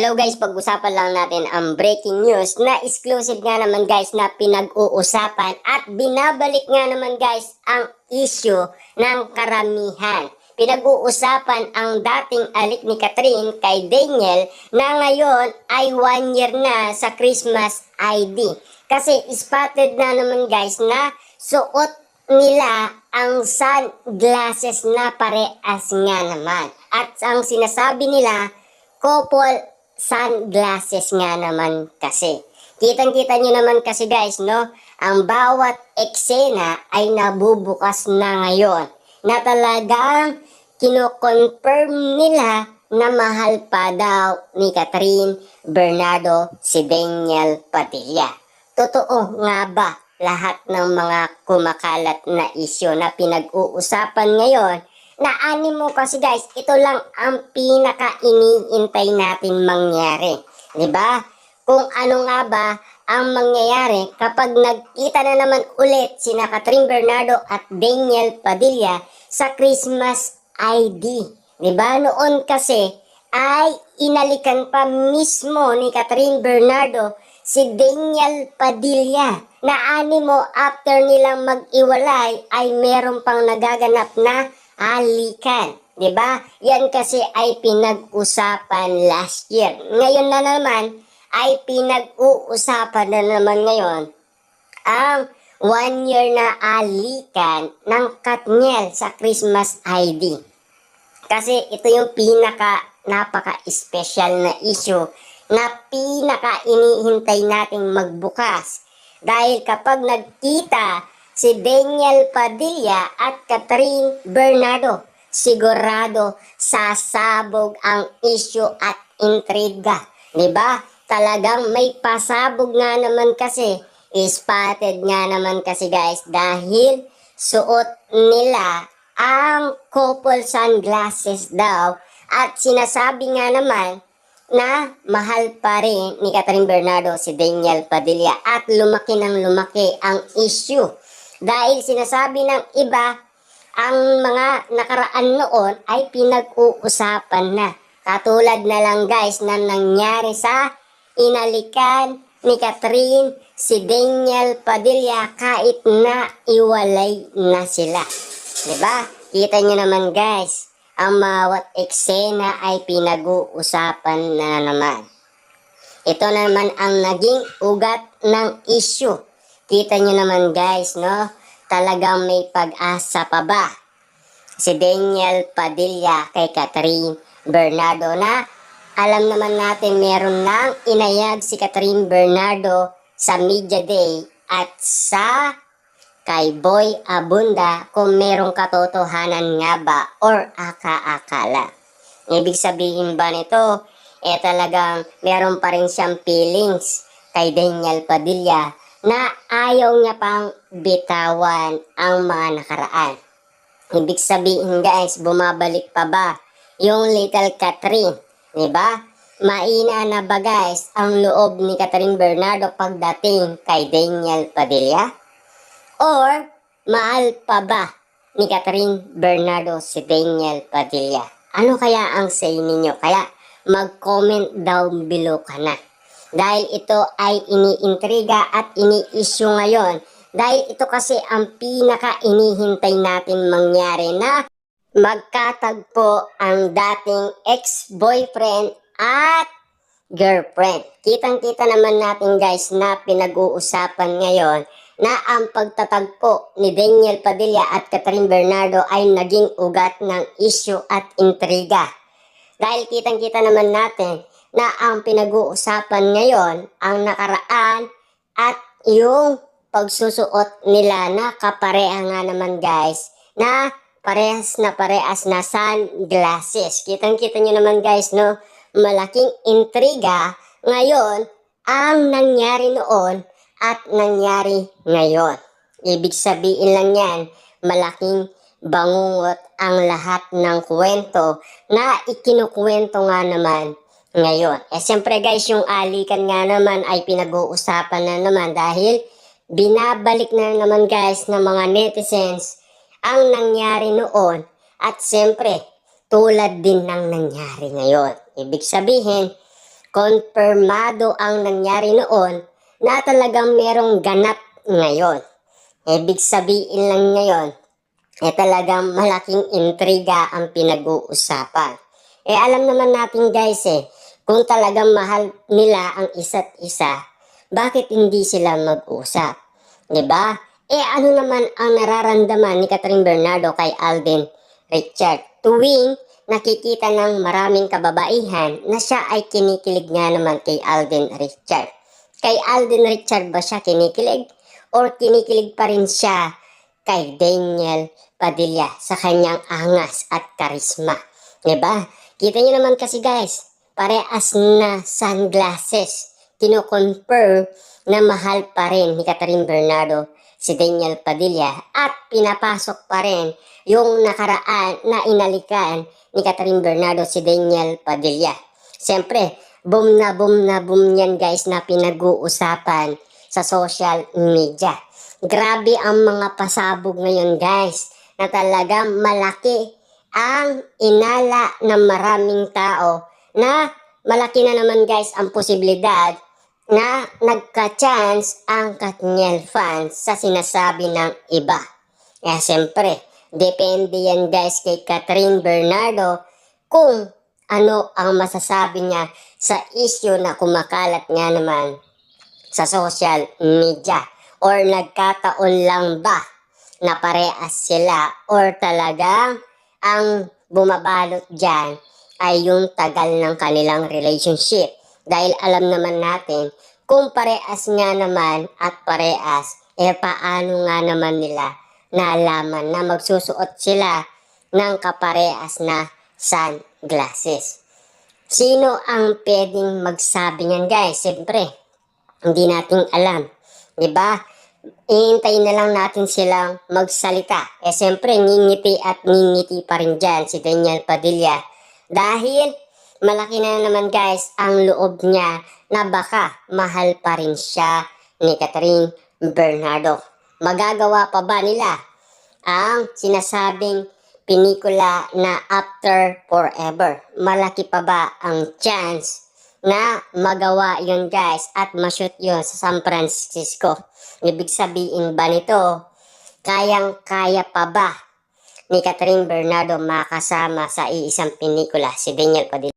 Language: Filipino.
Hello guys, pag-usapan lang natin ang breaking news na exclusive nga naman guys na pinag-uusapan at binabalik nga naman guys ang issue ng karamihan. Pinag-uusapan ang dating alik ni Catherine kay Daniel na ngayon ay 1 year na sa Christmas ID. Kasi spotted na naman guys na suot nila ang sunglasses na parehas nga naman. At ang sinasabi nila, couple sunglasses nga naman kasi. Kitang-kita nyo naman kasi guys, no? Ang bawat eksena ay nabubukas na ngayon. Na talagang kino-confirm nila na mahal pa daw ni Catherine Bernardo si Daniel Padilla. Totoo nga ba lahat ng mga kumakalat na isyu na pinag-uusapan ngayon? Na mo kasi guys, ito lang ang pinaka-iniintay natin mangyari. 'Di ba? Kung ano nga ba ang mangyayari kapag nagkita na naman ulit sina Catherine Bernardo at Daniel Padilla sa Christmas ID. 'Di ba? Noon kasi ay inalikan pa mismo ni Catherine Bernardo si Daniel Padilla. Na mo after nilang mag-iwalay ay meron pang nagaganap na halikan, 'di ba? Yan kasi ay pinag-usapan last year. Ngayon na naman ay pinag-uusapan na naman ngayon ang 1 year na halikan ng Katniel sa Christmas ID. Kasi ito yung napaka-special na issue na pinaka-inihintay nating magbukas. Dahil kapag nagkita si Daniel Padilla at Catherine Bernardo, sigurado sasabog ang issue at intriga. 'Di ba? Talagang may pasabog nga naman kasi, spotted nga naman kasi guys dahil suot nila ang couple sunglasses daw at sinasabi nga naman na mahal pa rin ni Catherine Bernardo si Daniel Padilla at lumaki ng lumaki ang issue. Dahil sinasabi ng iba, ang mga nakaraan noon ay pinag-uusapan na. Katulad na lang guys na nangyari sa inalikan ni Catherine si Daniel Padilla kahit na iwalay na sila. Diba? Kita nyo naman guys, ang bawat eksena ay pinag-uusapan na naman. Ito naman ang naging ugat ng issue. Kita nyo naman guys, no? Talagang may pag-asa pa ba si Daniel Padilla kay Catherine Bernardo na alam naman natin meron nang inayag si Catherine Bernardo sa Media Day at sa kay Boy Abunda kung merong katotohanan nga ba or aka-akala. Ibig sabihin ba nito, talagang meron pa rin siyang feelings kay Daniel Padilla na ayaw niya pang bitawan ang mga nakaraan. Ibig sabihin guys, bumabalik pa ba yung little Catherine? Diba? Maina na ba guys ang loob ni Catherine Bernardo pagdating kay Daniel Padilla? Or mahal pa ba ni Catherine Bernardo si Daniel Padilla? Ano kaya ang say ninyo? Kaya mag-comment down below ka na. Dahil ito ay iniintriga at ini-issue ngayon. Dahil ito kasi ang pinaka-inihintay natin mangyari na magkatagpo ang dating ex-boyfriend at girlfriend. Kitang-kita naman natin guys na pinag-uusapan ngayon na ang pagtatagpo ni Daniel Padilla at Catherine Bernardo ay naging ugat ng issue at intriga. Dahil kitang-kita naman natin na ang pinag-uusapan ngayon ang nakaraan at yung pagsusuot nila na kapareha nga naman guys na parehas na sunglasses. Kitang-kita nyo naman guys, no? Malaking intriga ngayon ang nangyari noon at nangyari ngayon. Ibig sabihin lang yan, malaking bangungot ang lahat ng kwento na ikinukwento nga naman ngayon. Siyempre guys, yung alikan nga naman ay pinag-uusapan na naman dahil binabalik na naman guys ng mga netizens ang nangyari noon at siyempre tulad din ng nangyari ngayon. Ibig sabihin, Konfirmado ang nangyari noon na talagang merong ganap ngayon. Ibig sabihin lang ngayon, talagang malaking intriga ang pinag-uusapan. Alam naman natin guys kung talagang mahal nila ang isa't isa, bakit hindi sila mag-usap? 'Di ba? Ano naman ang nararamdaman ni Catherine Bernardo kay Alden Richard tuwing nakikita ng maraming kababaihan na siya ay kinikilig nga naman kay Alden Richard? Kay Alden Richard ba siya kinikilig? Or kinikilig pa rin siya kay Daniel Padilla sa kanyang angas at karisma? 'Di ba? Kita niyo naman kasi guys, parehas na sunglasses. Kino-confirm na mahal pa rin ni Catherine Bernardo si Daniel Padilla at pinapasok pa rin yung nakaraan na inalikan ni Catherine Bernardo si Daniel Padilla. Siyempre, boom na boom yan guys na pinag-uusapan sa social media. Grabe ang mga pasabog ngayon guys na talagang malaki ang inala ng maraming tao na malaki na naman guys ang posibilidad na nagka-chance ang Katniel fans sa sinasabi ng iba. Siyempre, depende yan guys kay Catherine Bernardo kung ano ang masasabi niya sa issue na kumakalat nga naman sa social media. Or nagkataon lang ba na parehas sila or talagang ang bumabalot dyan ay yung tagal ng kanilang relationship. Dahil alam naman natin kung parehas nga naman at parehas, paano nga naman nila naalaman na magsusuot sila ng kaparehas na sunglasses? Sino ang pwedeng magsabi niyan guys? Siyempre, hindi natin alam. 'Di ba? Ihintayin na lang natin silang magsalita. Siyempre, ngingiti at ngingiti pa rin dyan si Daniel Padilla. Dahil malaki na naman guys ang loob niya na baka mahal pa rin siya ni Catherine Bernardo. Magagawa pa ba nila ang sinasabing pelikula na After Forever? Malaki pa ba ang chance na magawa yun guys at ma-shoot yun sa San Francisco? Ibig sabihin ba nito, kayang-kaya pa ba ni Catherine Bernardo makasama sa iisang pelikula si Daniel Padilla?